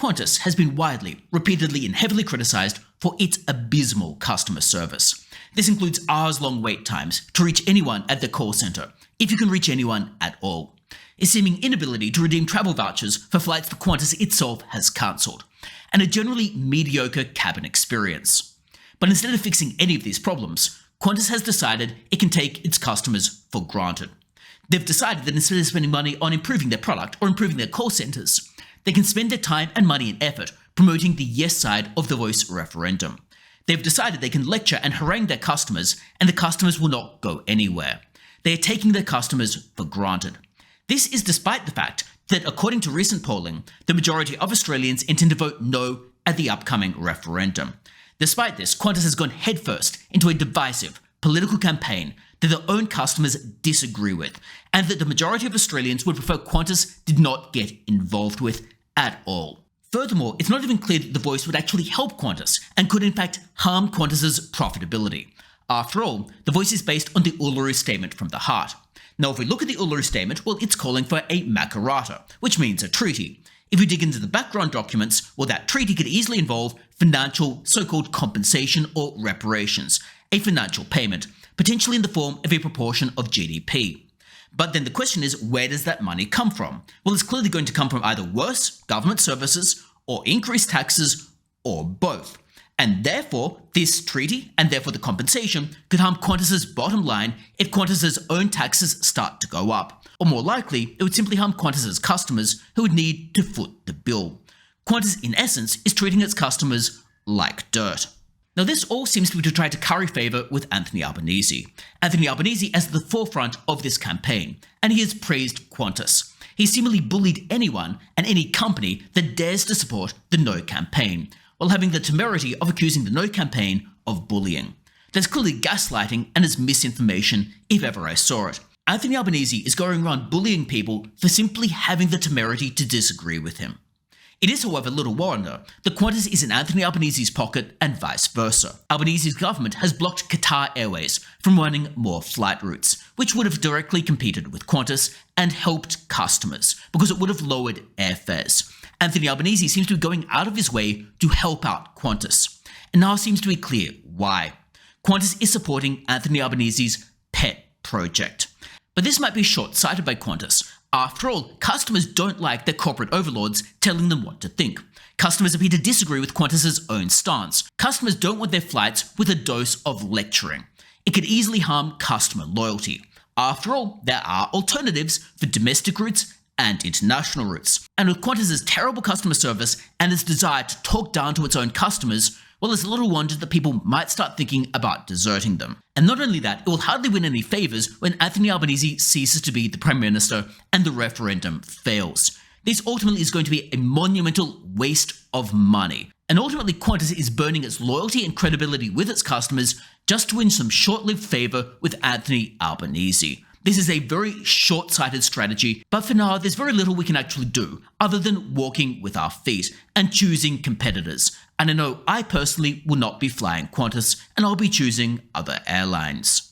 Qantas has been widely, repeatedly and heavily criticised for its abysmal customer service. This includes hours-long wait times to reach anyone at the call centre, if you can reach anyone at all. A seeming inability to redeem travel vouchers for flights that Qantas itself has cancelled, and a generally mediocre cabin experience. But instead of fixing any of these problems, Qantas has decided it can take its customers for granted. They've decided that instead of spending money on improving their product or improving their call centres, they can spend their time and money and effort promoting the yes side of the voice referendum. They've decided they can lecture and harangue their customers, and the customers will not go anywhere. They are taking their customers for granted. This is despite the fact that, according to recent polling, the majority of Australians intend to vote no at the upcoming referendum. Despite this, Qantas has gone headfirst into a divisive political campaign that their own customers disagree with, and that the majority of Australians would prefer Qantas did not get involved with at all. Furthermore, it's not even clear that the voice would actually help Qantas and could in fact harm Qantas's profitability. After all, the voice is based on the Uluru Statement from the Heart. Now, if we look at the Uluru Statement, well, it's calling for a makarata, which means a treaty. If we dig into the background documents, well, that treaty could easily involve financial so-called compensation or reparations, a financial payment, potentially in the form of a proportion of GDP. But then the question is, where does that money come from? Well, it's clearly going to come from either worse government services or increased taxes or both. And therefore, this treaty and therefore the compensation could harm Qantas's bottom line if Qantas's own taxes start to go up. Or more likely, it would simply harm Qantas's customers who would need to foot the bill. Qantas, in essence, is treating its customers like dirt. Now, this all seems to be to try to curry favour with Anthony Albanese. Anthony Albanese is at the forefront of this campaign, and he has praised Qantas. He seemingly bullied anyone and any company that dares to support the No campaign, while having the temerity of accusing the No campaign of bullying. There's clearly gaslighting and is misinformation, if ever I saw it. Anthony Albanese is going around bullying people for simply having the temerity to disagree with him. It is, however, little wonder that Qantas is in Anthony Albanese's pocket and vice versa. Albanese's government has blocked Qatar Airways from running more flight routes, which would have directly competed with Qantas and helped customers because it would have lowered airfares. Anthony Albanese seems to be going out of his way to help out Qantas. And now it seems to be clear why. Qantas is supporting Anthony Albanese's pet project. But this might be short-sighted by Qantas. After all, customers don't like their corporate overlords telling them what to think. Customers appear to disagree with Qantas's own stance. Customers don't want their flights with a dose of lecturing. It could easily harm customer loyalty. After all, there are alternatives for domestic routes and international routes. And with Qantas's terrible customer service and its desire to talk down to its own customers, well, it's little wonder that people might start thinking about deserting them. And not only that, it will hardly win any favours when Anthony Albanese ceases to be the Prime Minister and the referendum fails. This ultimately is going to be a monumental waste of money. And ultimately, Qantas is burning its loyalty and credibility with its customers just to win some short-lived favour with Anthony Albanese. This is a very short-sighted strategy, but for now, there's very little we can actually do other than walking with our feet and choosing competitors. And I know I personally will not be flying Qantas, and I'll be choosing other airlines.